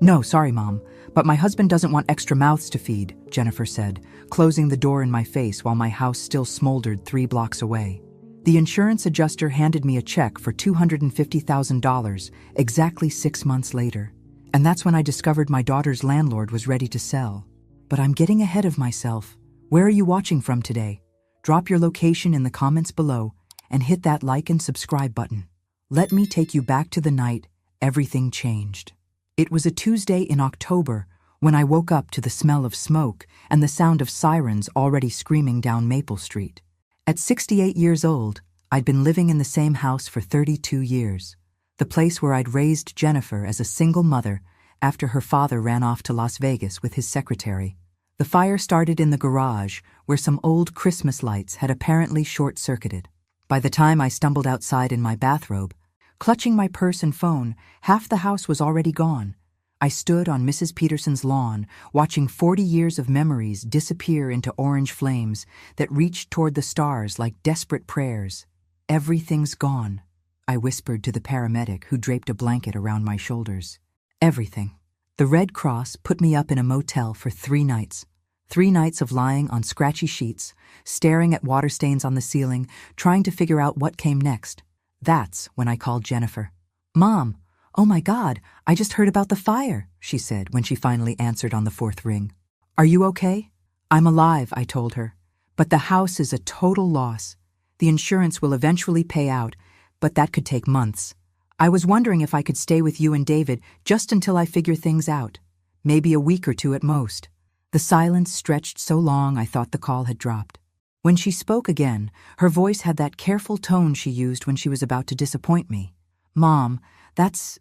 No, sorry, Mom, but my husband doesn't want extra mouths to feed, Jennifer said, closing the door in my face while my house still smoldered 3 blocks away. The insurance adjuster handed me a check for $250,000 exactly 6 months later. And that's when I discovered my daughter's landlord was ready to sell. But I'm getting ahead of myself. Where are you watching from today? Drop your location in the comments below and hit that like and subscribe button. Let me take you back to the night everything changed. It was a Tuesday in October when I woke up to the smell of smoke and the sound of sirens already screaming down Maple Street. At 68 years old, I'd been living in the same house for 32 years, the place where I'd raised Jennifer as a single mother after her father ran off to Las Vegas with his secretary. The fire started in the garage where some old Christmas lights had apparently short-circuited. By the time I stumbled outside in my bathrobe, clutching my purse and phone, half the house was already gone. I stood on Mrs. Peterson's lawn, watching 40 years of memories disappear into orange flames that reached toward the stars like desperate prayers. Everything's gone, I whispered to the paramedic who draped a blanket around my shoulders. Everything. The Red Cross put me up in a motel for 3 nights. 3 nights of lying on scratchy sheets, staring at water stains on the ceiling, trying to figure out what came next. That's when I called Jennifer. "Mom, oh my God, I just heard about the fire," she said when she finally answered on the 4th ring. "Are you okay?" "I'm alive," I told her. "But the house is a total loss. The insurance will eventually pay out, but that could take months. I was wondering if I could stay with you and David just until I figure things out. Maybe a week or 2 at most." The silence stretched so long I thought the call had dropped. When she spoke again, her voice had that careful tone she used when she was about to disappoint me. "Mom, that's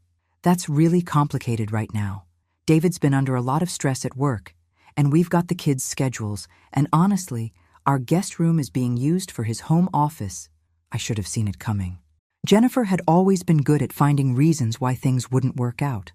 really complicated right now. David's been under a lot of stress at work, and we've got the kids' schedules, and honestly, our guest room is being used for his home office." I should have seen it coming. Jennifer had always been good at finding reasons why things wouldn't work out,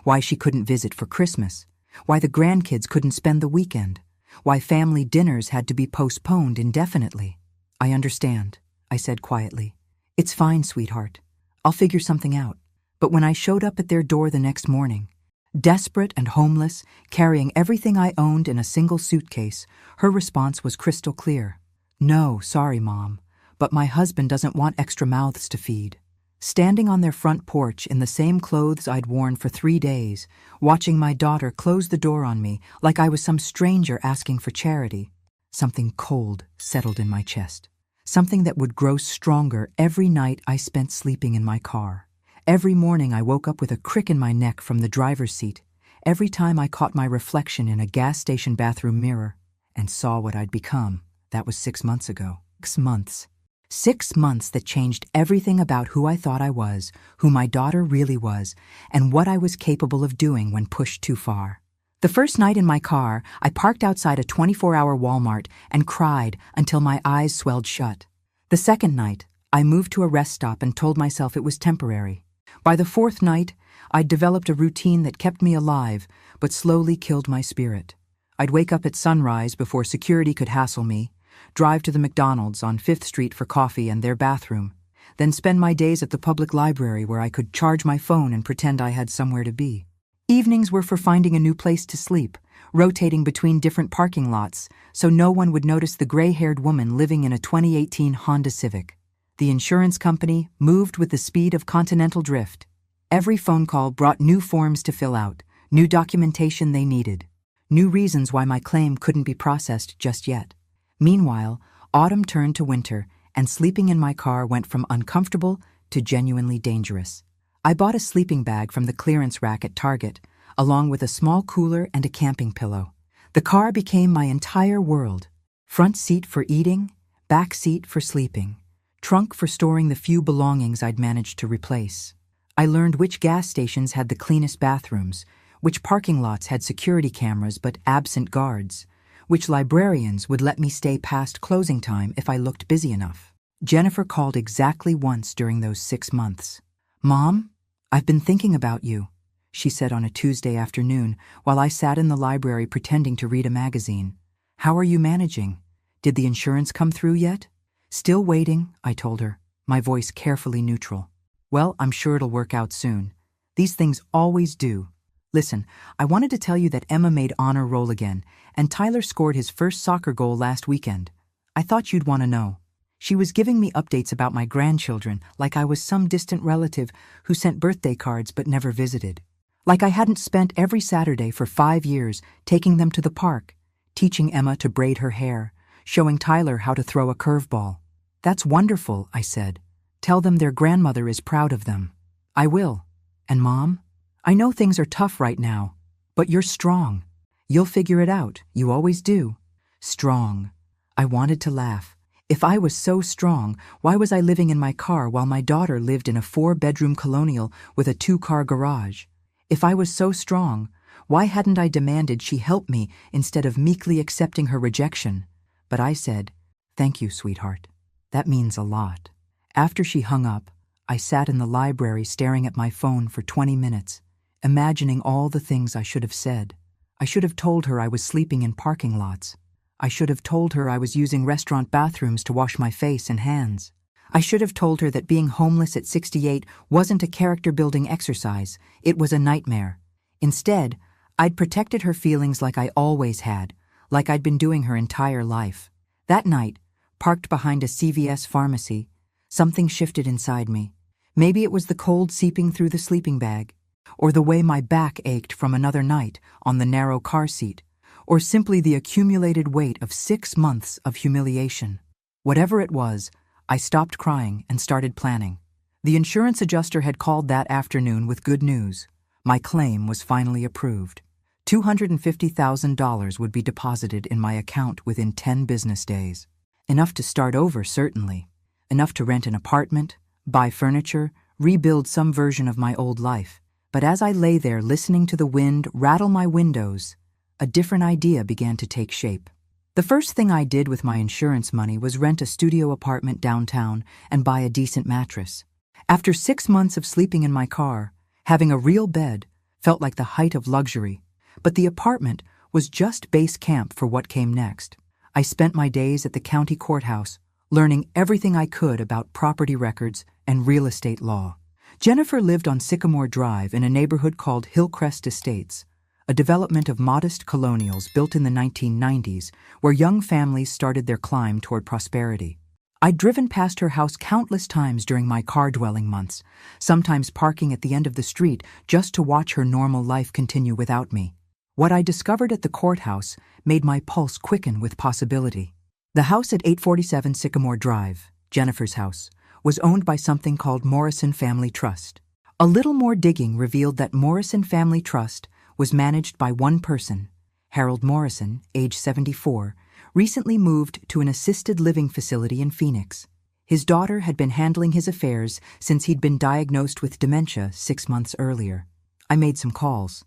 why she couldn't visit for Christmas, why the grandkids couldn't spend the weekend, why family dinners had to be postponed indefinitely. "I understand," I said quietly. "It's fine, sweetheart. I'll figure something out." But when I showed up at their door the next morning, desperate and homeless, carrying everything I owned in a single suitcase, her response was crystal clear. "No, sorry, Mom, but my husband doesn't want extra mouths to feed." Standing on their front porch in the same clothes I'd worn for 3 days, watching my daughter close the door on me like I was some stranger asking for charity, something cold settled in my chest. Something that would grow stronger every night I spent sleeping in my car. Every morning I woke up with a crick in my neck from the driver's seat, every time I caught my reflection in a gas station bathroom mirror and saw what I'd become. That was 6 months ago. 6 months. 6 months that changed everything about who I thought I was, who my daughter really was, and what I was capable of doing when pushed too far. The first night in my car, I parked outside a 24-hour Walmart and cried until my eyes swelled shut. The second night, I moved to a rest stop and told myself it was temporary. By the 4th night, I'd developed a routine that kept me alive, but slowly killed my spirit. I'd wake up at sunrise before security could hassle me, drive to the McDonald's on 5th Street for coffee and their bathroom, then spend my days at the public library where I could charge my phone and pretend I had somewhere to be. Evenings were for finding a new place to sleep, rotating between different parking lots so no one would notice the gray-haired woman living in a 2018 Honda Civic. The insurance company moved with the speed of continental drift. Every phone call brought new forms to fill out, new documentation they needed, new reasons why my claim couldn't be processed just yet. Meanwhile, autumn turned to winter, and sleeping in my car went from uncomfortable to genuinely dangerous. I bought a sleeping bag from the clearance rack at Target, along with a small cooler and a camping pillow. The car became my entire world. Front seat for eating, back seat for sleeping, trunk for storing the few belongings I'd managed to replace. I learned which gas stations had the cleanest bathrooms, which parking lots had security cameras but absent guards, which librarians would let me stay past closing time if I looked busy enough. Jennifer called exactly once during those 6 months. "Mom, I've been thinking about you," she said on a Tuesday afternoon while I sat in the library pretending to read a magazine. "How are you managing? Did the insurance come through yet?" "Still waiting," I told her, my voice carefully neutral. "Well, I'm sure it'll work out soon. These things always do. Listen, I wanted to tell you that Emma made honor roll again, and Tyler scored his first soccer goal last weekend. I thought you'd want to know. She was giving me updates about my grandchildren like I was some distant relative who sent birthday cards but never visited. Like I hadn't spent every Saturday for 5 years taking them to the park, teaching Emma to braid her hair, showing Tyler how to throw a curveball. That's wonderful, I said. Tell them their grandmother is proud of them. I will. And Mom? I know things are tough right now, but you're strong. You'll figure it out, you always do. Strong. I wanted to laugh. If I was so strong, why was I living in my car while my daughter lived in a 4-bedroom colonial with a 2-car garage? If I was so strong, why hadn't I demanded she help me instead of meekly accepting her rejection? But I said, "Thank you, sweetheart. That means a lot." After she hung up, I sat in the library staring at my phone for 20 minutes, imagining all the things I should have said. I should have told her I was sleeping in parking lots. I should have told her I was using restaurant bathrooms to wash my face and hands. I should have told her that being homeless at 68 wasn't a character-building exercise, it was a nightmare. Instead, I'd protected her feelings like I always had, like I'd been doing her entire life. That night, parked behind a CVS pharmacy, something shifted inside me. Maybe it was the cold seeping through the sleeping bag, or the way my back ached from another night on the narrow car seat, or simply the accumulated weight of 6 months of humiliation. Whatever it was, I stopped crying and started planning. The insurance adjuster had called that afternoon with good news. My claim was finally approved. $250,000 would be deposited in my account within 10 business days. Enough to start over, certainly. Enough to rent an apartment, buy furniture, rebuild some version of my old life. But as I lay there listening to the wind rattle my windows, a different idea began to take shape. The first thing I did with my insurance money was rent a studio apartment downtown and buy a decent mattress. After 6 months of sleeping in my car, having a real bed felt like the height of luxury, but the apartment was just base camp for what came next. I spent my days at the county courthouse, learning everything I could about property records and real estate law. Jennifer lived on Sycamore Drive in a neighborhood called Hillcrest Estates, a development of modest colonials built in the 1990s where young families started their climb toward prosperity. I'd driven past her house countless times during my car-dwelling months, sometimes parking at the end of the street just to watch her normal life continue without me. What I discovered at the courthouse made my pulse quicken with possibility. The house at 847 Sycamore Drive, Jennifer's house, was owned by something called Morrison Family Trust. A little more digging revealed that Morrison Family Trust was managed by one person. Harold Morrison, age 74, recently moved to an assisted living facility in Phoenix. His daughter had been handling his affairs since he'd been diagnosed with dementia 6 months earlier. I made some calls.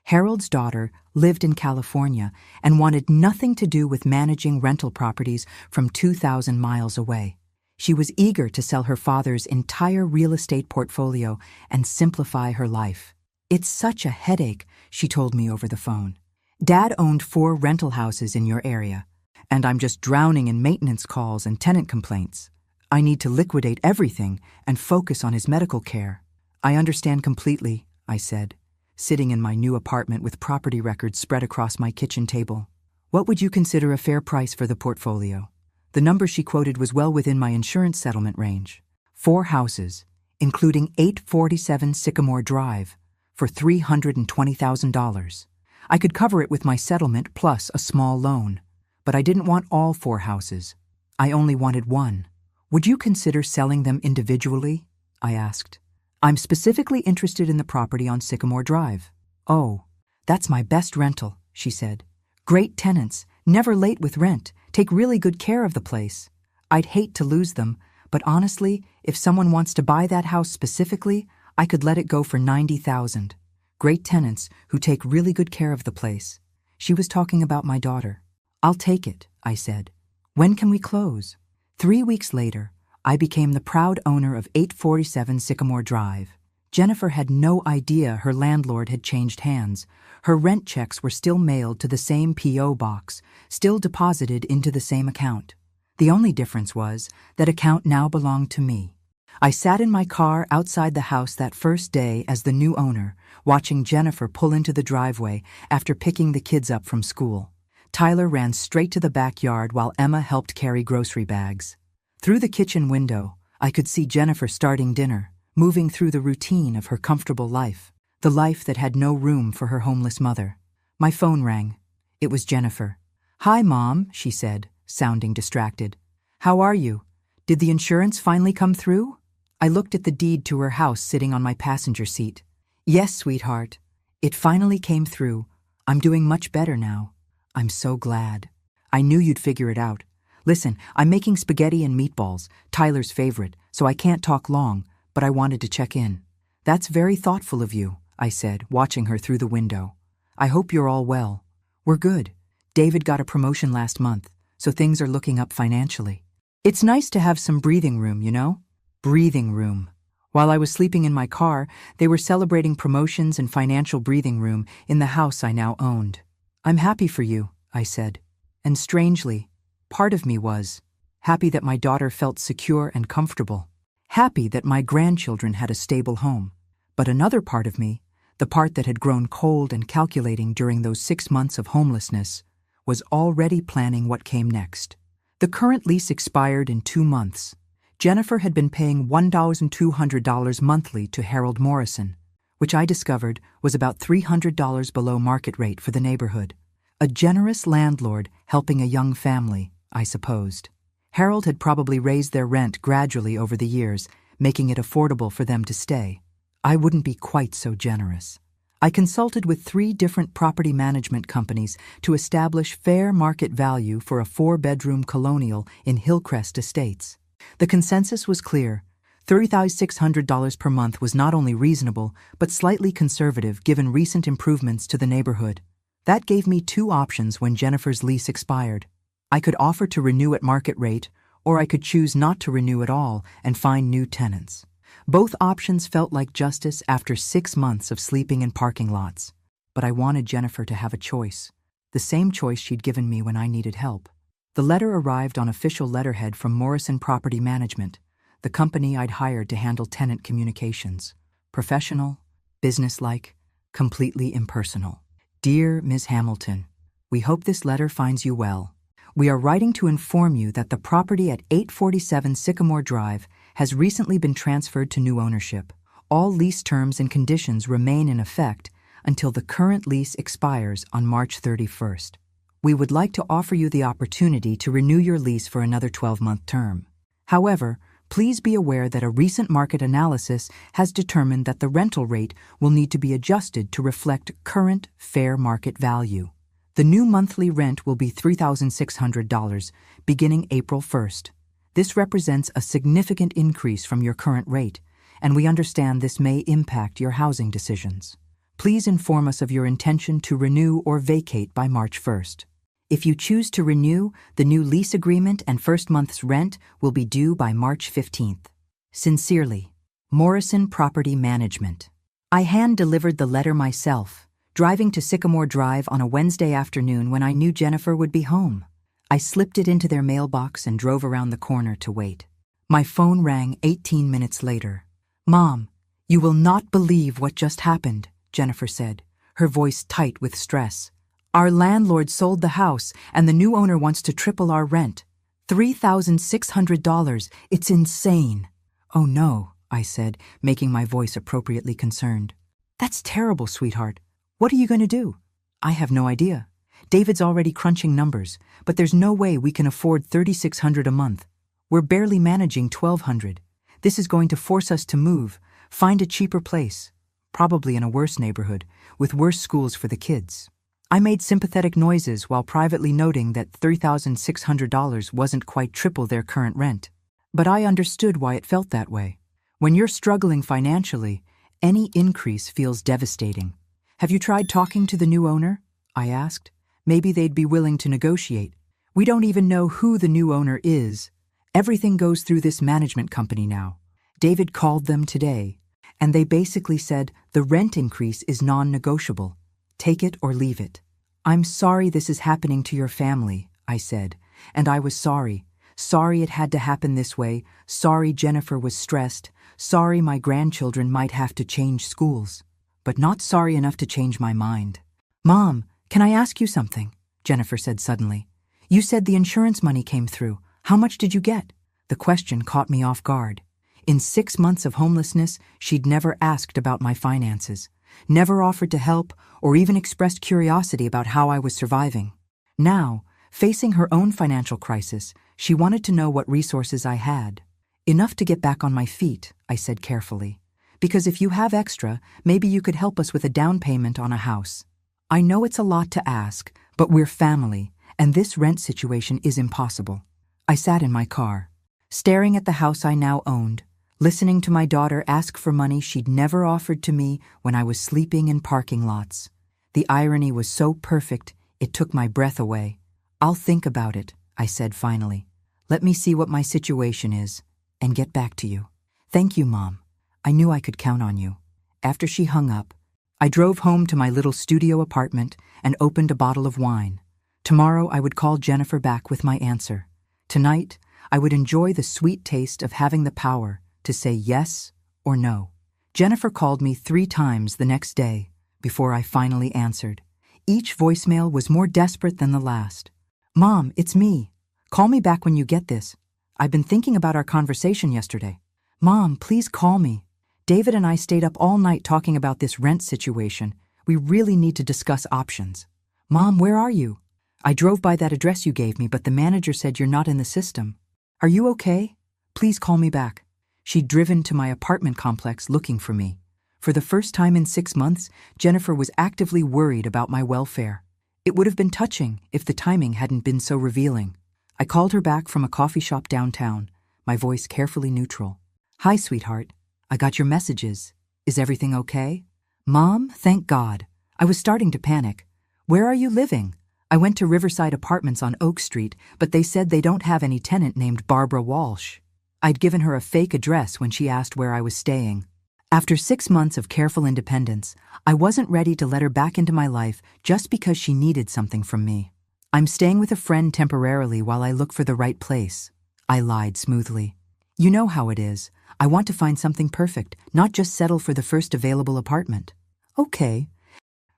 Harold's daughter lived in California and wanted nothing to do with managing rental properties from 2,000 miles away. She was eager to sell her father's entire real estate portfolio and simplify her life. "It's such a headache," she told me over the phone. "Dad owned 4 rental houses in your area, and I'm just drowning in maintenance calls and tenant complaints. I need to liquidate everything and focus on his medical care." "I understand completely," I said, sitting in my new apartment with property records spread across my kitchen table. "What would you consider a fair price for the portfolio?" The number she quoted was well within my insurance settlement range. 4 houses, including 847 Sycamore Drive, for $320,000. I could cover it with my settlement plus a small loan, but I didn't want all 4 houses. I only wanted one. "Would you consider selling them individually?" I asked. "I'm specifically interested in the property on Sycamore Drive." "Oh, that's my best rental," she said. "Great tenants, never late with rent, take really good care of the place. I'd hate to lose them, but honestly, if someone wants to buy that house specifically, I could let it go for $90,000. Great tenants who take really good care of the place." She was talking about my daughter. "I'll take it," I said. "When can we close?" 3 weeks later, I became the proud owner of 847 Sycamore Drive. Jennifer had no idea her landlord had changed hands. Her rent checks were still mailed to the same P.O. box, still deposited into the same account. The only difference was that account now belonged to me. I sat in my car outside the house that first day as the new owner, watching Jennifer pull into the driveway after picking the kids up from school. Tyler ran straight to the backyard while Emma helped carry grocery bags. Through the kitchen window, I could see Jennifer starting dinner, moving through the routine of her comfortable life, the life that had no room for her homeless mother. My phone rang. It was Jennifer. "Hi, Mom," she said, sounding distracted. "How are you? Did the insurance finally come through?" I looked at the deed to her house sitting on my passenger seat. "Yes, sweetheart. It finally came through. I'm doing much better now. I'm so glad. I knew you'd figure it out. Listen, I'm making spaghetti and meatballs, Tyler's favorite, so I can't talk long, but I wanted to check in." "That's very thoughtful of you," I said, watching her through the window. "I hope you're all well." "We're good. David got a promotion last month, so things are looking up financially. It's nice to have some breathing room, you know?" Breathing room. While I was sleeping in my car, they were celebrating promotions and financial breathing room in the house I now owned. "I'm happy for you," I said. And strangely, part of me was happy that my daughter felt secure and comfortable, happy that my grandchildren had a stable home. But another part of me, the part that had grown cold and calculating during those 6 months of homelessness, was already planning what came next. The current lease expired in 2 months. Jennifer had been paying $1,200 monthly to Harold Morrison, which I discovered was about $300 below market rate for the neighborhood. A generous landlord helping a young family, I supposed. Harold had probably raised their rent gradually over the years, making it affordable for them to stay. I wouldn't be quite so generous. I consulted with 3 different property management companies to establish fair market value for a 4-bedroom colonial in Hillcrest Estates. The consensus was clear. $30,600 per month was not only reasonable, but slightly conservative given recent improvements to the neighborhood. That gave me 2 options when Jennifer's lease expired. I could offer to renew at market rate, or I could choose not to renew at all and find new tenants. Both options felt like justice after 6 months of sleeping in parking lots. But I wanted Jennifer to have a choice, the same choice she'd given me when I needed help. The letter arrived on official letterhead from Morrison Property Management, the company I'd hired to handle tenant communications. Professional, businesslike, completely impersonal. "Dear Ms. Hamilton, we hope this letter finds you well. We are writing to inform you that the property at 847 Sycamore Drive has recently been transferred to new ownership. All lease terms and conditions remain in effect until the current lease expires on March 31st. We would like to offer you the opportunity to renew your lease for another 12-month term. However, please be aware that a recent market analysis has determined that the rental rate will need to be adjusted to reflect current fair market value. The new monthly rent will be $3,600, beginning April 1st. This represents a significant increase from your current rate, and we understand this may impact your housing decisions. Please inform us of your intention to renew or vacate by March 1st. If you choose to renew, the new lease agreement and first month's rent will be due by March 15th. Sincerely, Morrison Property Management." I hand-delivered the letter myself, driving to Sycamore Drive on a Wednesday afternoon when I knew Jennifer would be home. I slipped it into their mailbox and drove around the corner to wait. My phone rang 18 minutes later. "Mom, you will not believe what just happened," Jennifer said, her voice tight with stress. "Our landlord sold the house, and the new owner wants to triple our rent. $3,600. It's insane." "Oh no," I said, making my voice appropriately concerned. "That's terrible, sweetheart. What are you going to do?" "I have no idea. David's already crunching numbers, but there's no way we can afford $3,600 a month. We're barely managing $1,200. This is going to force us to move, find a cheaper place, probably in a worse neighborhood, with worse schools for the kids." I made sympathetic noises while privately noting that $3,600 wasn't quite triple their current rent. But I understood why it felt that way. When you're struggling financially, any increase feels devastating. "Have you tried talking to the new owner?" I asked. "Maybe they'd be willing to negotiate. We don't even know who the new owner is. Everything goes through this management company now. David called them today, and they basically said the rent increase is non-negotiable. Take it or leave it." "I'm sorry this is happening to your family," I said, and I was sorry. Sorry it had to happen this way. Sorry Jennifer was stressed. Sorry my grandchildren might have to change schools. But not sorry enough to change my mind. Mom, can I ask you something? Jennifer said suddenly. You said the insurance money came through. How much did you get? The question caught me off guard. In 6 months of homelessness, she'd never asked about my finances, never offered to help, or even expressed curiosity about how I was surviving. Now, facing her own financial crisis, she wanted to know what resources I had. Enough to get back on my feet, I said carefully. Because if you have extra, maybe you could help us with a down payment on a house. I know it's a lot to ask, but we're family, and this rent situation is impossible. I sat in my car, staring at the house I now owned, listening to my daughter ask for money she'd never offered to me when I was sleeping in parking lots. The irony was so perfect, it took my breath away. I'll think about it, I said finally. Let me see what my situation is, and get back to you. Thank you, Mom. I knew I could count on you. After she hung up, I drove home to my little studio apartment and opened a bottle of wine. Tomorrow I would call Jennifer back with my answer. Tonight, I would enjoy the sweet taste of having the power to say yes or no. Jennifer called me 3 times the next day before I finally answered. Each voicemail was more desperate than the last. Mom, it's me. Call me back when you get this. I've been thinking about our conversation yesterday. Mom, please call me. David and I stayed up all night talking about this rent situation. We really need to discuss options. Mom, where are you? I drove by that address you gave me, but the manager said you're not in the system. Are you okay? Please call me back. She'd driven to my apartment complex looking for me. For the first time in 6 months, Jennifer was actively worried about my welfare. It would have been touching if the timing hadn't been so revealing. I called her back from a coffee shop downtown, my voice carefully neutral. Hi, sweetheart. I got your messages. Is everything okay? Mom, thank God. I was starting to panic. Where are you living? I went to Riverside Apartments on Oak Street, but they said they don't have any tenant named Barbara Walsh. I'd given her a fake address when she asked where I was staying. After 6 months of careful independence, I wasn't ready to let her back into my life just because she needed something from me. I'm staying with a friend temporarily while I look for the right place. I lied smoothly. You know how it is. I want to find something perfect, not just settle for the first available apartment. Okay.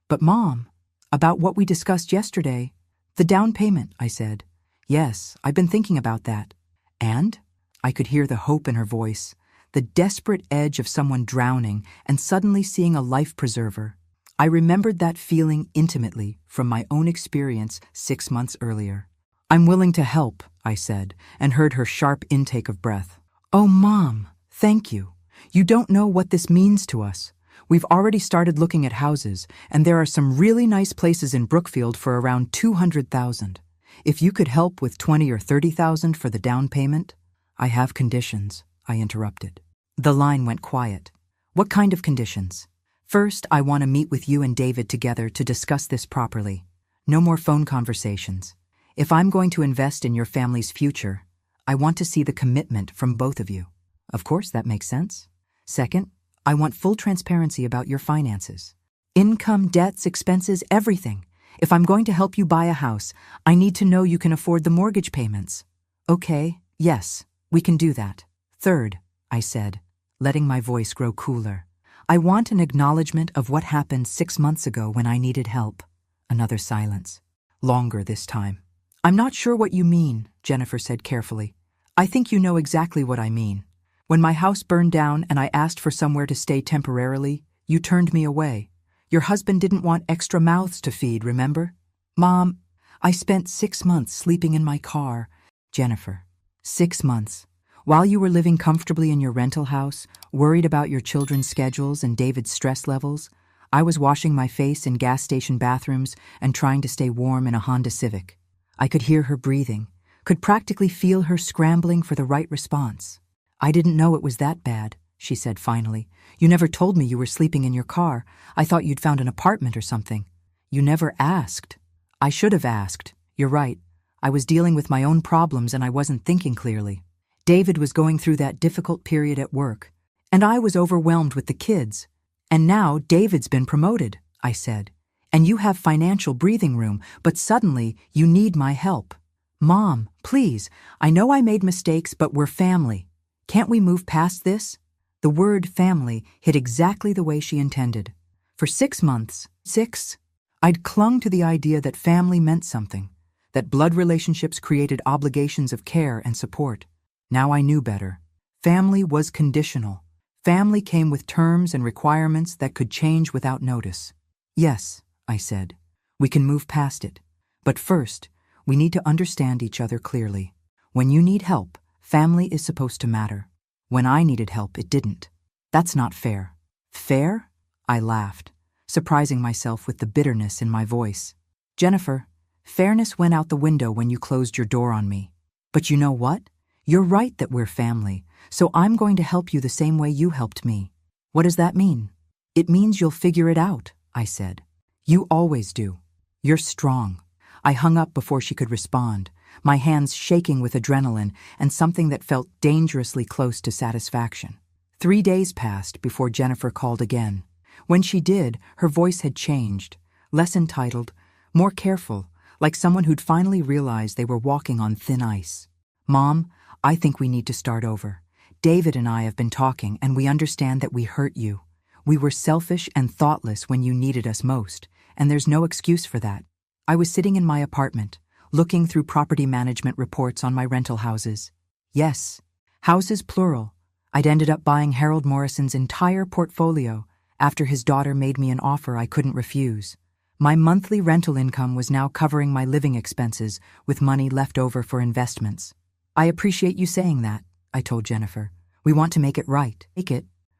But Mom, about what we discussed yesterday. The down payment, I said. Yes, I've been thinking about that. And? I could hear the hope in her voice, the desperate edge of someone drowning and suddenly seeing a life preserver. I remembered that feeling intimately from my own experience 6 months earlier. I'm willing to help, I said, and heard her sharp intake of breath. Oh, Mom, thank you. You don't know what this means to us. We've already started looking at houses, and there are some really nice places in Brookfield for around $200,000. If you could help with $20,000 or $30,000 for the down payment. I have conditions, I interrupted. The line went quiet. What kind of conditions? First, I want to meet with you and David together to discuss this properly. No more phone conversations. If I'm going to invest in your family's future, I want to see the commitment from both of you. Of course, that makes sense. Second, I want full transparency about your finances. Income, debts, expenses, everything. If I'm going to help you buy a house, I need to know you can afford the mortgage payments. Okay, yes, we can do that. Third, I said, letting my voice grow cooler. I want an acknowledgement of what happened 6 months ago when I needed help. Another silence. Longer this time. I'm not sure what you mean, Jennifer said carefully. I think you know exactly what I mean. When my house burned down and I asked for somewhere to stay temporarily, you turned me away. Your husband didn't want extra mouths to feed, remember? Mom, I spent 6 months sleeping in my car. Jennifer, 6 months. While you were living comfortably in your rental house, worried about your children's schedules and David's stress levels, I was washing my face in gas station bathrooms and trying to stay warm in a Honda Civic. I could hear her breathing, could practically feel her scrambling for the right response. I didn't know it was that bad, she said finally. You never told me you were sleeping in your car. I thought you'd found an apartment or something. You never asked. I should have asked. You're right. I was dealing with my own problems and I wasn't thinking clearly. David was going through that difficult period at work, and I was overwhelmed with the kids. And now David's been promoted, I said. And you have financial breathing room, but suddenly you need my help. Mom, please, I know I made mistakes, but we're family. Can't we move past this? The word family hit exactly the way she intended. For 6 months, I'd clung to the idea that family meant something, that blood relationships created obligations of care and support. Now I knew better. Family was conditional. Family came with terms and requirements that could change without notice. Yes, I said, we can move past it. But first, we need to understand each other clearly. When you need help, family is supposed to matter. When I needed help, it didn't. That's not fair. Fair? I laughed, surprising myself with the bitterness in my voice. Jennifer, fairness went out the window when you closed your door on me. But you know what? You're right that we're family, so I'm going to help you the same way you helped me. What does that mean? It means you'll figure it out, I said. You always do. You're strong. I hung up before she could respond, my hands shaking with adrenaline and something that felt dangerously close to satisfaction. 3 days passed before Jennifer called again. When she did, her voice had changed, less entitled, more careful, like someone who'd finally realized they were walking on thin ice. Mom, I think we need to start over. David and I have been talking, and we understand that we hurt you. We were selfish and thoughtless when you needed us most, and there's no excuse for that. I was sitting in my apartment, looking through property management reports on my rental houses. Yes, houses plural. I'd ended up buying Harold Morrison's entire portfolio after his daughter made me an offer I couldn't refuse. My monthly rental income was now covering my living expenses with money left over for investments. I appreciate you saying that, I told Jennifer. We want to make it right.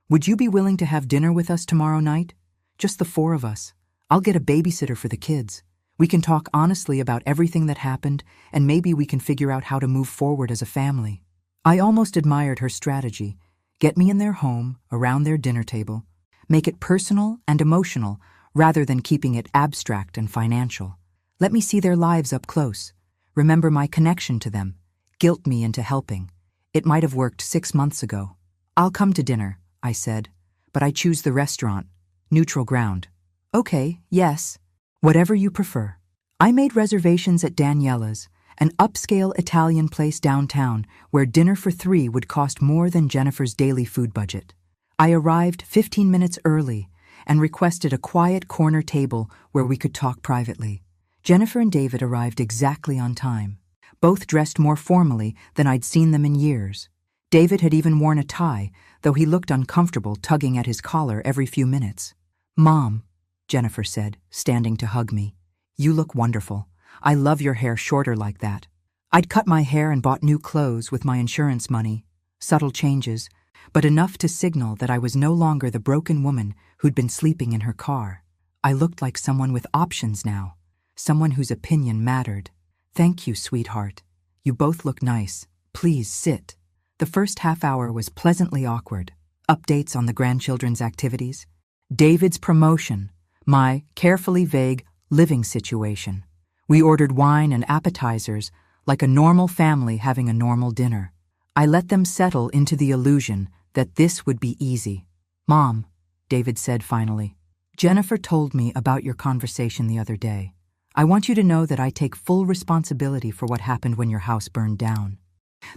Would you be willing to have dinner with us tomorrow night? Just the 4 of us. I'll get a babysitter for the kids. We can talk honestly about everything that happened, and maybe we can figure out how to move forward as a family. I almost admired her strategy. Get me in their home, around their dinner table. Make it personal and emotional, rather than keeping it abstract and financial. Let me see their lives up close. Remember my connection to them. Guilt me into helping. It might have worked 6 months ago. I'll come to dinner, I said, but I choose the restaurant. Neutral ground. Okay, yes. Whatever you prefer. I made reservations at Daniela's, an upscale Italian place downtown where dinner for 3 would cost more than Jennifer's daily food budget. I arrived 15 minutes early and requested a quiet corner table where we could talk privately. Jennifer and David arrived exactly on time, both dressed more formally than I'd seen them in years. David had even worn a tie, though he looked uncomfortable tugging at his collar every few minutes. Mom, Jennifer said, standing to hug me. You look wonderful. I love your hair shorter like that. I'd cut my hair and bought new clothes with my insurance money. Subtle changes, but enough to signal that I was no longer the broken woman who'd been sleeping in her car. I looked like someone with options now, someone whose opinion mattered. Thank you, sweetheart. You both look nice. Please sit. The first half hour was pleasantly awkward. Updates on the grandchildren's activities. David's promotion. My carefully vague living situation. We ordered wine and appetizers like a normal family having a normal dinner. I let them settle into the illusion that this would be easy. Mom, David said finally, Jennifer told me about your conversation the other day. I want you to know that I take full responsibility for what happened when your house burned down.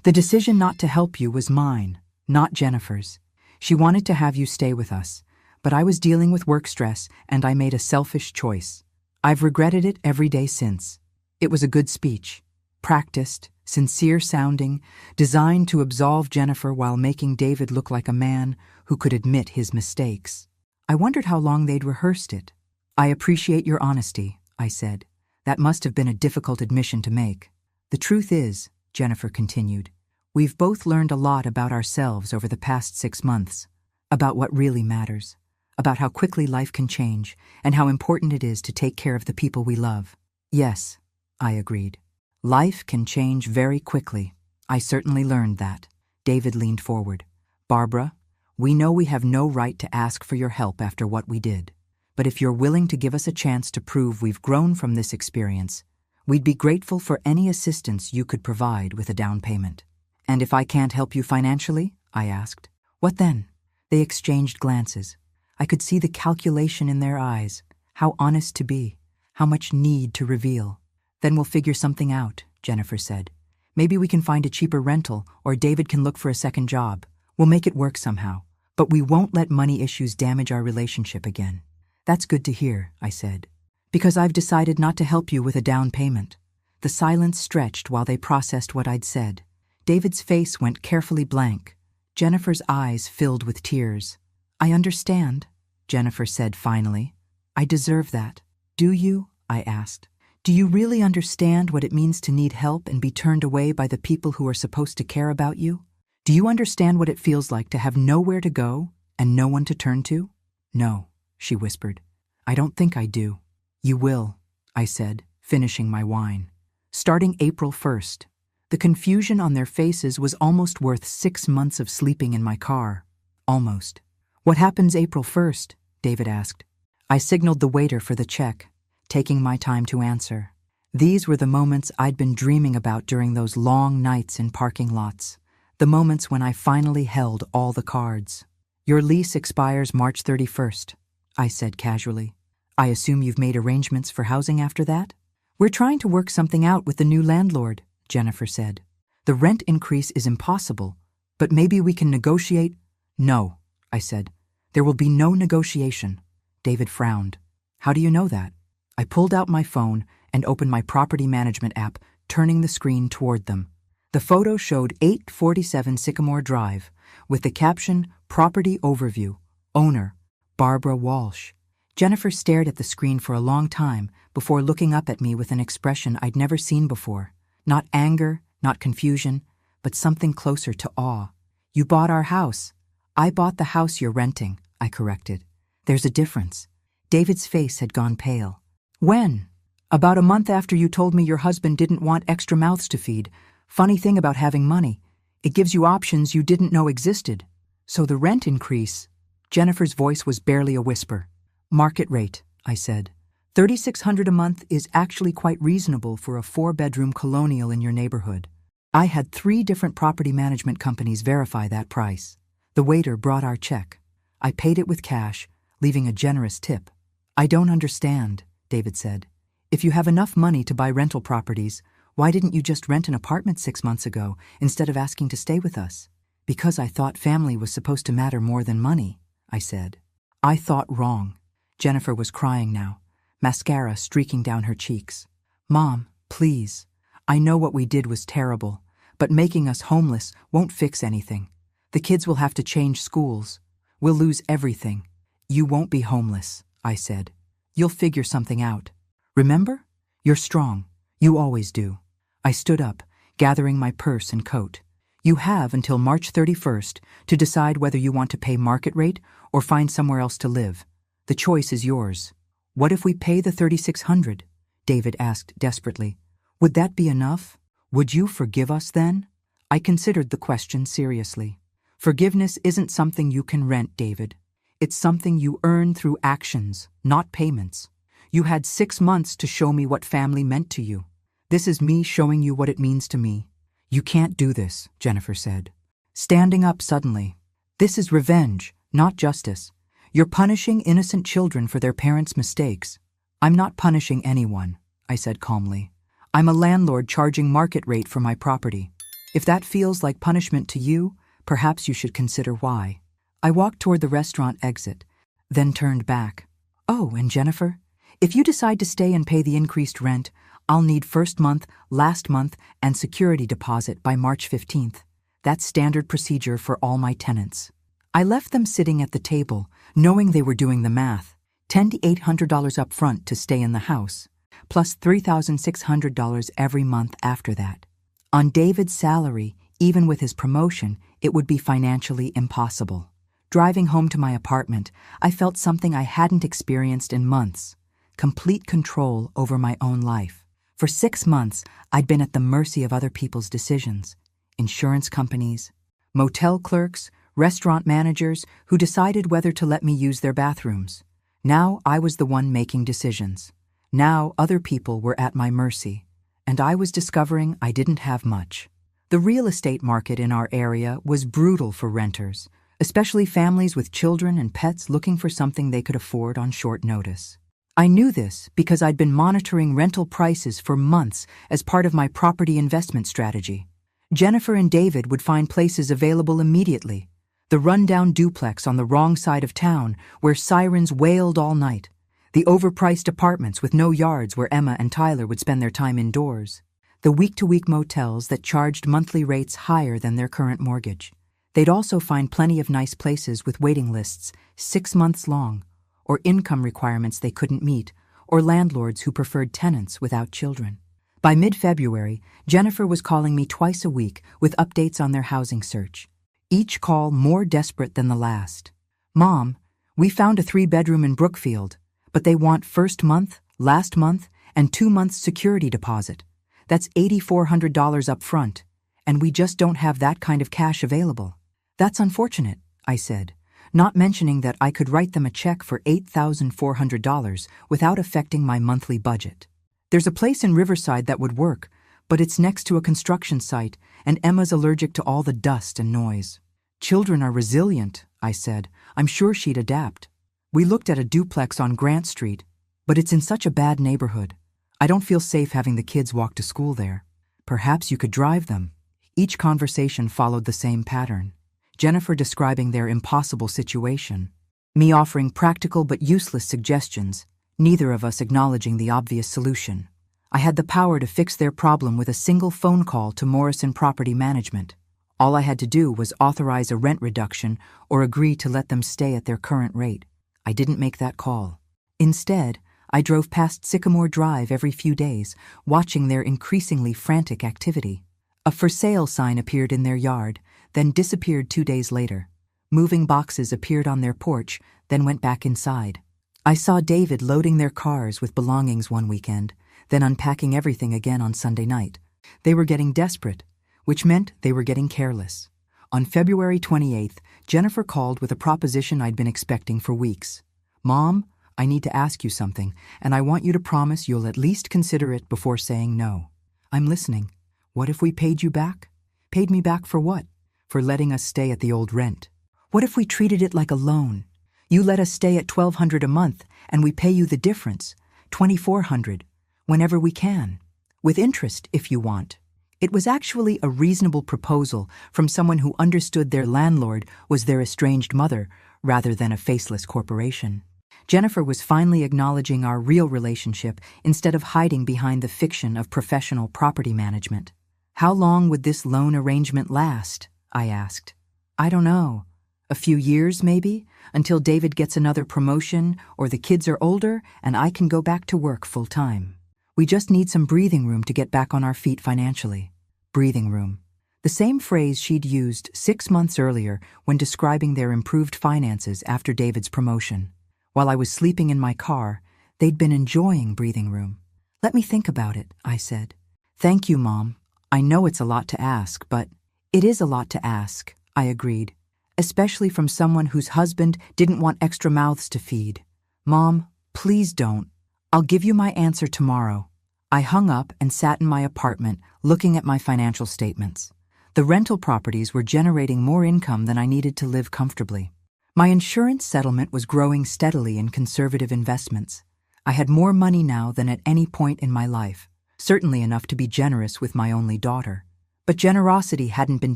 The decision not to help you was mine, not Jennifer's. She wanted to have you stay with us, but I was dealing with work stress and I made a selfish choice. I've regretted it every day since. It was a good speech, practiced, sincere sounding, designed to absolve Jennifer while making David look like a man who could admit his mistakes. I wondered how long they'd rehearsed it. I appreciate your honesty, I said. That must have been a difficult admission to make. The truth is, Jennifer continued, we've both learned a lot about ourselves over the past 6 months, about what really matters, about how quickly life can change, and how important it is to take care of the people we love. Yes, I agreed. Life can change very quickly. I certainly learned that. David leaned forward. Barbara, we know we have no right to ask for your help after what we did. But if you're willing to give us a chance to prove we've grown from this experience, we'd be grateful for any assistance you could provide with a down payment. And if I can't help you financially? I asked. What then? They exchanged glances. I could see the calculation in their eyes, how honest to be, how much need to reveal. Then we'll figure something out, Jennifer said. Maybe we can find a cheaper rental, or David can look for a second job. We'll make it work somehow. But we won't let money issues damage our relationship again. That's good to hear, I said. Because I've decided not to help you with a down payment. The silence stretched while they processed what I'd said. David's face went carefully blank. Jennifer's eyes filled with tears. I understand, Jennifer said finally. I deserve that. Do you? I asked. Do you really understand what it means to need help and be turned away by the people who are supposed to care about you? Do you understand what it feels like to have nowhere to go and no one to turn to? No, she whispered. I don't think I do. You will, I said, finishing my wine. Starting April 1st. The confusion on their faces was almost worth 6 months of sleeping in my car. Almost. What happens April 1st? David asked. I signaled the waiter for the check, taking my time to answer. These were the moments I'd been dreaming about during those long nights in parking lots. The moments when I finally held all the cards. Your lease expires March 31st, I said casually. I assume you've made arrangements for housing after that? We're trying to work something out with the new landlord, Jennifer said. The rent increase is impossible, but maybe we can negotiate. No, I said. There will be no negotiation. David frowned. How do you know that? I pulled out my phone and opened my property management app, turning the screen toward them. The photo showed 847 Sycamore Drive, with the caption, Property Overview, Owner, Barbara Walsh. Jennifer stared at the screen for a long time before looking up at me with an expression I'd never seen before. Not anger, not confusion, but something closer to awe. You bought our house. I bought the house you're renting, I corrected. There's a difference. David's face had gone pale. When? About a month after you told me your husband didn't want extra mouths to feed. Funny thing about having money. It gives you options you didn't know existed. So the rent increase. Jennifer's voice was barely a whisper. Market rate, I said. $3,600 a month is actually quite reasonable for a 4-bedroom colonial in your neighborhood. I had 3 different property management companies verify that price. The waiter brought our check. I paid it with cash, leaving a generous tip. I don't understand, David said. If you have enough money to buy rental properties, why didn't you just rent an apartment 6 months ago instead of asking to stay with us? Because I thought family was supposed to matter more than money, I said. I thought wrong. Jennifer was crying now, mascara streaking down her cheeks. Mom, please. I know what we did was terrible, but making us homeless won't fix anything. The kids will have to change schools. We'll lose everything. You won't be homeless, I said. You'll figure something out. Remember? You're strong. You always do. I stood up, gathering my purse and coat. You have until March 31st to decide whether you want to pay market rate or find somewhere else to live. The choice is yours. What if we pay the $3,600? David asked desperately. Would that be enough? Would you forgive us then? I considered the question seriously. Forgiveness isn't something you can rent, David. It's something you earn through actions, not payments. You had 6 months to show me what family meant to you. This is me showing you what it means to me. You can't do this, Jennifer said, standing up suddenly. This is revenge, not justice. You're punishing innocent children for their parents' mistakes. I'm not punishing anyone, I said calmly. I'm a landlord charging market rate for my property. If that feels like punishment to you, perhaps you should consider why. I walked toward the restaurant exit, then turned back. Oh, and Jennifer, if you decide to stay and pay the increased rent, I'll need first month, last month, and security deposit by March 15th. That's standard procedure for all my tenants. I left them sitting at the table, knowing they were doing the math. $2,800 up front to stay in the house, plus $3,600 every month after that. On David's salary, even with his promotion, it would be financially impossible. Driving home to my apartment, I felt something I hadn't experienced in months. Complete control over my own life. For 6 months, I'd been at the mercy of other people's decisions. Insurance companies, motel clerks, restaurant managers who decided whether to let me use their bathrooms. Now I was the one making decisions. Now other people were at my mercy. And I was discovering I didn't have much. The real estate market in our area was brutal for renters, especially families with children and pets looking for something they could afford on short notice. I knew this because I'd been monitoring rental prices for months as part of my property investment strategy. Jennifer and David would find places available immediately. The rundown duplex on the wrong side of town where sirens wailed all night. The overpriced apartments with no yards where Emma and Tyler would spend their time indoors. The week-to-week motels that charged monthly rates higher than their current mortgage. They'd also find plenty of nice places with waiting lists 6 months long, or income requirements they couldn't meet, or landlords who preferred tenants without children. By mid-February, Jennifer was calling me twice a week with updates on their housing search. Each call more desperate than the last. "Mom, we found a 3-bedroom in Brookfield, but they want first month, last month, and 2 months security deposit. That's $8,400 up front, and we just don't have that kind of cash available." "That's unfortunate," I said, not mentioning that I could write them a check for $8,400 without affecting my monthly budget. "There's a place in Riverside that would work, but it's next to a construction site, and Emma's allergic to all the dust and noise." "Children are resilient," I said. "I'm sure she'd adapt." "We looked at a duplex on Grant Street, but it's in such a bad neighborhood. I don't feel safe having the kids walk to school there." "Perhaps you could drive them." Each conversation followed the same pattern. Jennifer describing their impossible situation, me offering practical but useless suggestions, neither of us acknowledging the obvious solution. I had the power to fix their problem with a single phone call to Morrison Property Management. All I had to do was authorize a rent reduction or agree to let them stay at their current rate. I didn't make that call. Instead, I drove past Sycamore Drive every few days, watching their increasingly frantic activity. A for sale sign appeared in their yard, then disappeared 2 days later. Moving boxes appeared on their porch, then went back inside. I saw David loading their cars with belongings one weekend, then unpacking everything again on Sunday night. They were getting desperate, which meant they were getting careless. On February 28th, Jennifer called with a proposition I'd been expecting for weeks. "Mom, I need to ask you something, and I want you to promise you'll at least consider it before saying no." "I'm listening." "What if we paid you back?" "Paid me back for what?" "For letting us stay at the old rent." "What if we treated it like a loan? You let us stay at $1,200 a month, and we pay you the difference, $2,400, whenever we can. With interest, if you want." It was actually a reasonable proposal from someone who understood their landlord was their estranged mother rather than a faceless corporation. Jennifer was finally acknowledging our real relationship instead of hiding behind the fiction of professional property management. "How long would this loan arrangement last?" I asked. "I don't know. A few years, maybe, until David gets another promotion or the kids are older and I can go back to work full-time. We just need some breathing room to get back on our feet financially." Breathing room. The same phrase she'd used 6 months earlier when describing their improved finances after David's promotion. While I was sleeping in my car, they'd been enjoying breathing room. "Let me think about it," I said. "Thank you, Mom. I know it's a lot to ask, but..." "It is a lot to ask," I agreed, "especially from someone whose husband didn't want extra mouths to feed. Mom, please don't. I'll give you my answer tomorrow." I hung up and sat in my apartment looking at my financial statements. The rental properties were generating more income than I needed to live comfortably. My insurance settlement was growing steadily in conservative investments. I had more money now than at any point in my life, certainly enough to be generous with my only daughter. But generosity hadn't been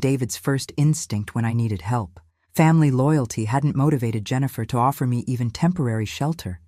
David's first instinct when I needed help. Family loyalty hadn't motivated Jennifer to offer me even temporary shelter.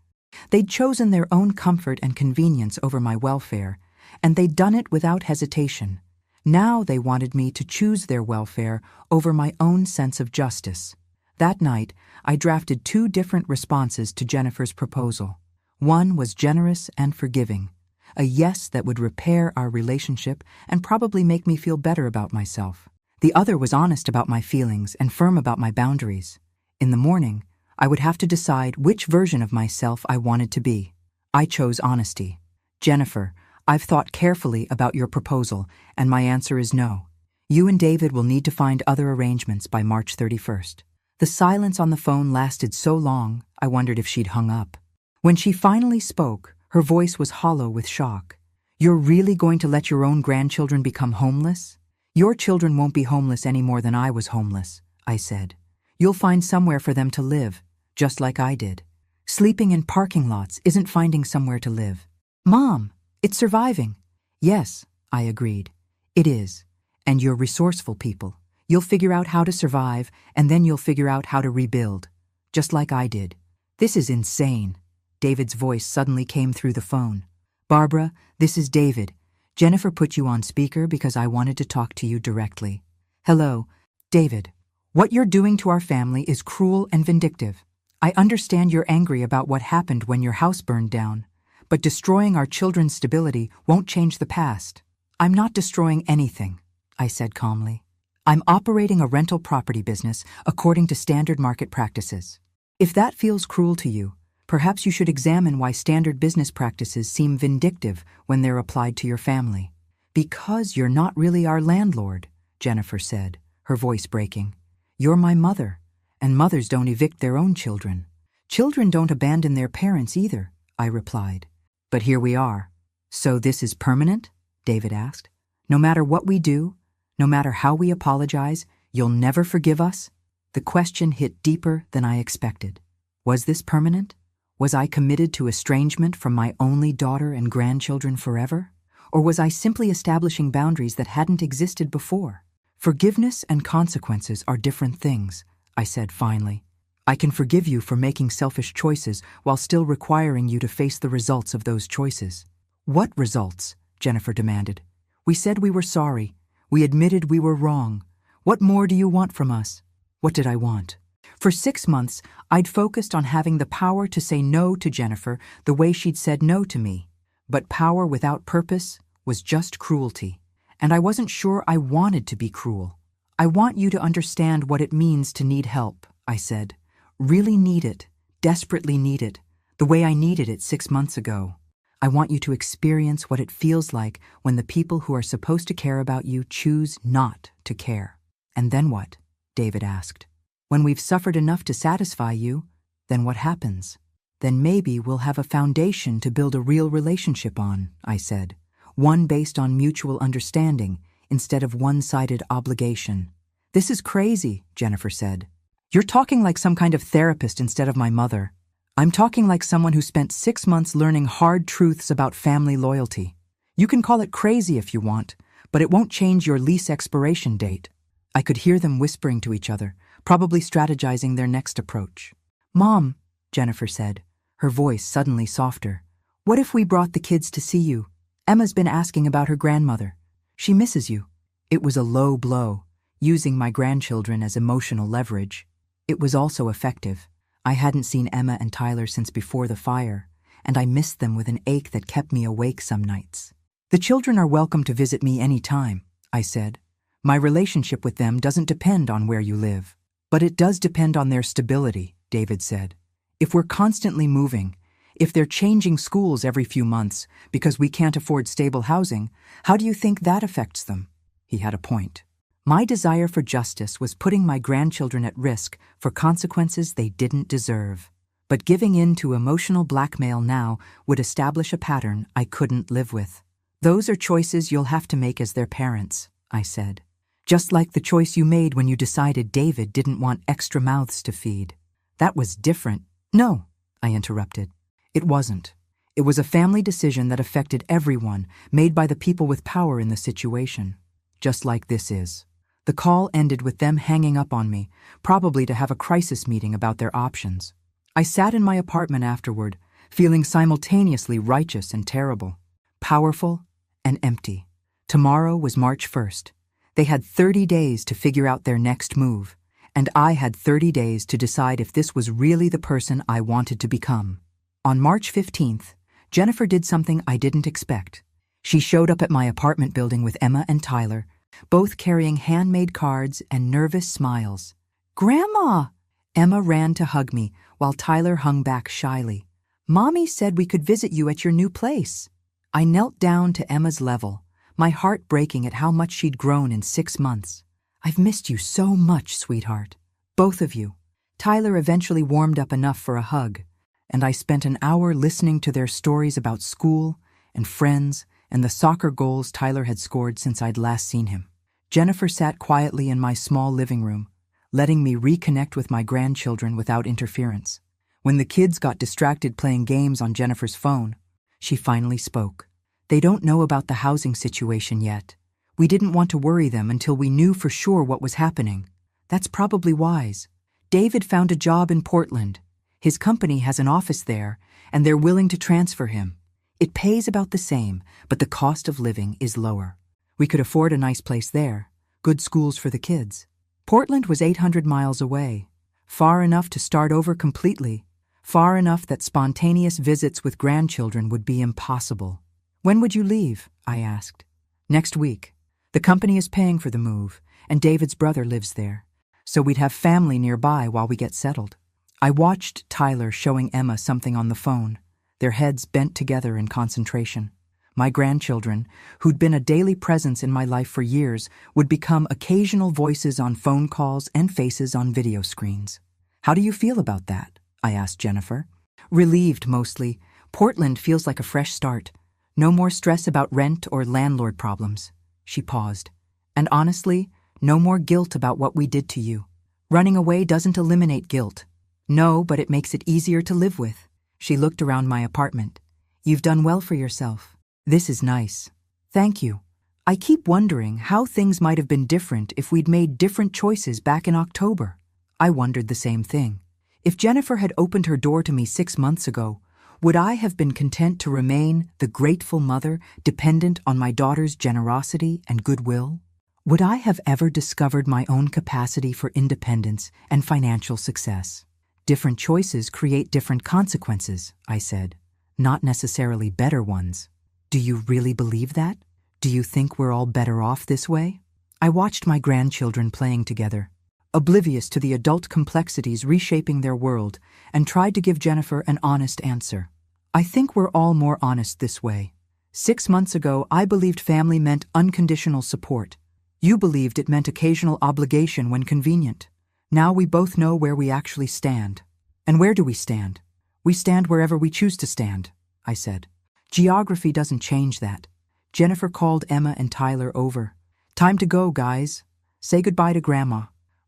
They'd chosen their own comfort and convenience over my welfare, and they'd done it without hesitation. Now they wanted me to choose their welfare over my own sense of justice. That night, I drafted 2 different responses to Jennifer's proposal. One was generous and forgiving, a yes that would repair our relationship and probably make me feel better about myself. The other was honest about my feelings and firm about my boundaries. In the morning, I would have to decide which version of myself I wanted to be. I chose honesty. "Jennifer, I've thought carefully about your proposal, and my answer is no. You and David will need to find other arrangements by March 31st. The silence on the phone lasted so long, I wondered if she'd hung up. When she finally spoke, her voice was hollow with shock. "You're really going to let your own grandchildren become homeless?" "Your children won't be homeless any more than I was homeless," I said. "You'll find somewhere for them to live, just like I did." Sleeping in parking lots isn't finding somewhere to live. Mom, it's surviving. Yes, I agreed. It is. And you're resourceful people. You'll figure out how to survive, and then you'll figure out how to rebuild. Just like I did. This is insane. David's voice suddenly came through the phone. Barbara, this is David. Jennifer put you on speaker because I wanted to talk to you directly. Hello, David. What you're doing to our family is cruel and vindictive. I understand you're angry about what happened when your house burned down, but destroying our children's stability won't change the past. I'm not destroying anything, I said calmly. I'm operating a rental property business according to standard market practices. If that feels cruel to you, perhaps you should examine why standard business practices seem vindictive when they're applied to your family. Because you're not really our landlord, Jennifer said, her voice breaking. You're my mother, and mothers don't evict their own children. Children don't abandon their parents either, I replied. But here we are. So this is permanent? David asked. No matter what we do, no matter how we apologize, you'll never forgive us? The question hit deeper than I expected. Was this permanent? Was I committed to estrangement from my only daughter and grandchildren forever? Or was I simply establishing boundaries that hadn't existed before? Forgiveness and consequences are different things, I said finally. I can forgive you for making selfish choices while still requiring you to face the results of those choices. What results? Jennifer demanded. We said we were sorry. We admitted we were wrong. What more do you want from us? What did I want? For 6 months, I'd focused on having the power to say no to Jennifer the way she'd said no to me. But power without purpose was just cruelty. And I wasn't sure I wanted to be cruel. I want you to understand what it means to need help, I said. Really need it, desperately need it, the way I needed it 6 months ago. I want you to experience what it feels like when the people who are supposed to care about you choose not to care. And then what? David asked. When we've suffered enough to satisfy you, then what happens? Then maybe we'll have a foundation to build a real relationship on, I said. One based on mutual understanding instead of one-sided obligation. This is crazy, Jennifer said. You're talking like some kind of therapist instead of my mother. I'm talking like someone who spent 6 months learning hard truths about family loyalty. You can call it crazy if you want, but it won't change your lease expiration date. I could hear them whispering to each other, probably strategizing their next approach. Mom, Jennifer said, her voice suddenly softer. What if we brought the kids to see you? Emma's been asking about her grandmother. She misses you. It was a low blow, using my grandchildren as emotional leverage. It was also effective. I hadn't seen Emma and Tyler since before the fire, and I missed them with an ache that kept me awake some nights. The children are welcome to visit me any time, I said. My relationship with them doesn't depend on where you live. But it does depend on their stability, David said. If we're constantly moving, if they're changing schools every few months because we can't afford stable housing, how do you think that affects them? He had a point. My desire for justice was putting my grandchildren at risk for consequences they didn't deserve. But giving in to emotional blackmail now would establish a pattern I couldn't live with. Those are choices you'll have to make as their parents, I said. Just like the choice you made when you decided David didn't want extra mouths to feed. That was different. No, I interrupted. It wasn't. It was a family decision that affected everyone, made by the people with power in the situation. Just like this is. The call ended with them hanging up on me, probably to have a crisis meeting about their options. I sat in my apartment afterward, feeling simultaneously righteous and terrible, powerful and empty. Tomorrow was March 1st. They had 30 days to figure out their next move, and I had 30 days to decide if this was really the person I wanted to become. On March 15th, Jennifer did something I didn't expect. She showed up at my apartment building with Emma and Tyler, both carrying handmade cards and nervous smiles. Grandma! Emma ran to hug me, while Tyler hung back shyly. Mommy said we could visit you at your new place. I knelt down to Emma's level, my heart breaking at how much she'd grown in 6 months. I've missed you so much, sweetheart. Both of you. Tyler eventually warmed up enough for a hug, and I spent an hour listening to their stories about school and friends and the soccer goals Tyler had scored since I'd last seen him. Jennifer sat quietly in my small living room, letting me reconnect with my grandchildren without interference. When the kids got distracted playing games on Jennifer's phone, she finally spoke. They don't know about the housing situation yet. We didn't want to worry them until we knew for sure what was happening. That's probably wise. David found a job in Portland. His company has an office there, and they're willing to transfer him. It pays about the same, but the cost of living is lower. We could afford a nice place there, good schools for the kids. Portland was 800 miles away, far enough to start over completely, far enough that spontaneous visits with grandchildren would be impossible. When would you leave? I asked. Next week. The company is paying for the move, and David's brother lives there, so we'd have family nearby while we get settled. I watched Tyler showing Emma something on the phone, their heads bent together in concentration. My grandchildren, who'd been a daily presence in my life for years, would become occasional voices on phone calls and faces on video screens. How do you feel about that? I asked Jennifer. Relieved, mostly. Portland feels like a fresh start. No more stress about rent or landlord problems. She paused. And honestly, no more guilt about what we did to you. Running away doesn't eliminate guilt. No, but it makes it easier to live with. She looked around my apartment. You've done well for yourself. This is nice. Thank you. I keep wondering how things might have been different if we'd made different choices back in October. I wondered the same thing. If Jennifer had opened her door to me 6 months ago, would I have been content to remain the grateful mother dependent on my daughter's generosity and goodwill? Would I have ever discovered my own capacity for independence and financial success? Different choices create different consequences, I said, not necessarily better ones. Do you really believe that? Do you think we're all better off this way? I watched my grandchildren playing together, oblivious to the adult complexities reshaping their world, and tried to give Jennifer an honest answer. I think we're all more honest this way. 6 months ago, I believed family meant unconditional support. You believed it meant occasional obligation when convenient. Now we both know where we actually stand. And where do we stand? We stand wherever we choose to stand, I said. Geography doesn't change that. Jennifer called Emma and Tyler over. Time to go, guys. Say goodbye to Grandma.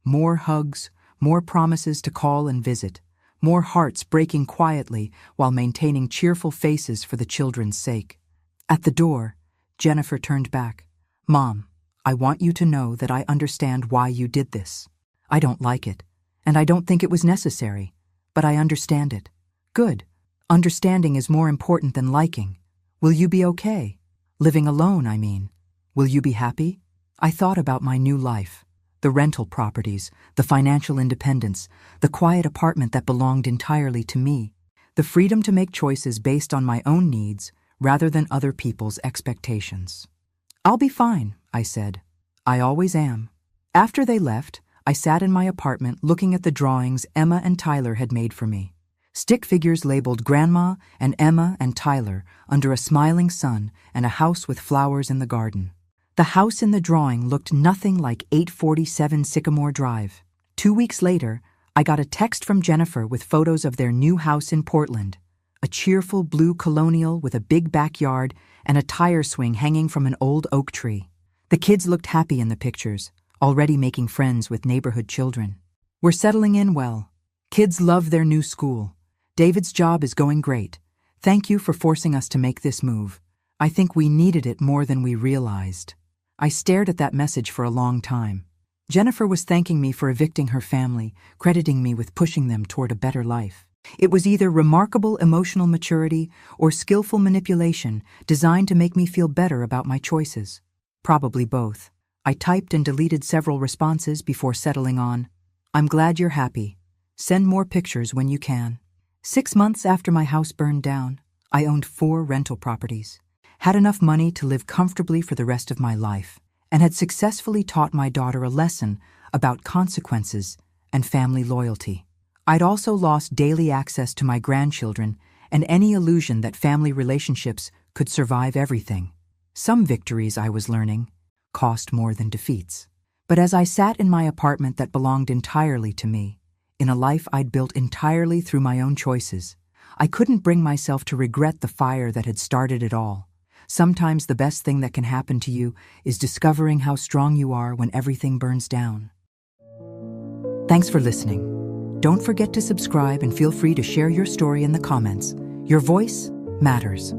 More hugs, more promises to call and visit, more hearts breaking quietly while maintaining cheerful faces for the children's sake. At the door, Jennifer turned back. Mom, I want you to know that I understand why you did this. I don't like it, and I don't think it was necessary, but I understand it. Good. Understanding is more important than liking. Will you be okay? Living alone, I mean. Will you be happy? I thought about my new life. The rental properties, the financial independence, the quiet apartment that belonged entirely to me, the freedom to make choices based on my own needs rather than other people's expectations. I'll be fine, I said. I always am. After they left, I sat in my apartment looking at the drawings Emma and Tyler had made for me. Stick figures labeled Grandma and Emma and Tyler under a smiling sun and a house with flowers in the garden. The house in the drawing looked nothing like 847 Sycamore Drive. 2 weeks later, I got a text from Jennifer with photos of their new house in Portland, a cheerful blue colonial with a big backyard and a tire swing hanging from an old oak tree. The kids looked happy in the pictures, already making friends with neighborhood children. We're settling in well. Kids love their new school. David's job is going great. Thank you for forcing us to make this move. I think we needed it more than we realized. I stared at that message for a long time. Jennifer was thanking me for evicting her family, crediting me with pushing them toward a better life. It was either remarkable emotional maturity or skillful manipulation designed to make me feel better about my choices. Probably both. I typed and deleted several responses before settling on, I'm glad you're happy. Send more pictures when you can. 6 months after my house burned down, I owned 4 rental properties, had enough money to live comfortably for the rest of my life, and had successfully taught my daughter a lesson about consequences and family loyalty. I'd also lost daily access to my grandchildren and any illusion that family relationships could survive everything. Some victories, I was learning, cost more than defeats. But as I sat in my apartment that belonged entirely to me, in a life I'd built entirely through my own choices, I couldn't bring myself to regret the fire that had started it all. Sometimes the best thing that can happen to you is discovering how strong you are when everything burns down. Thanks for listening. Don't forget to subscribe and feel free to share your story in the comments. Your voice matters.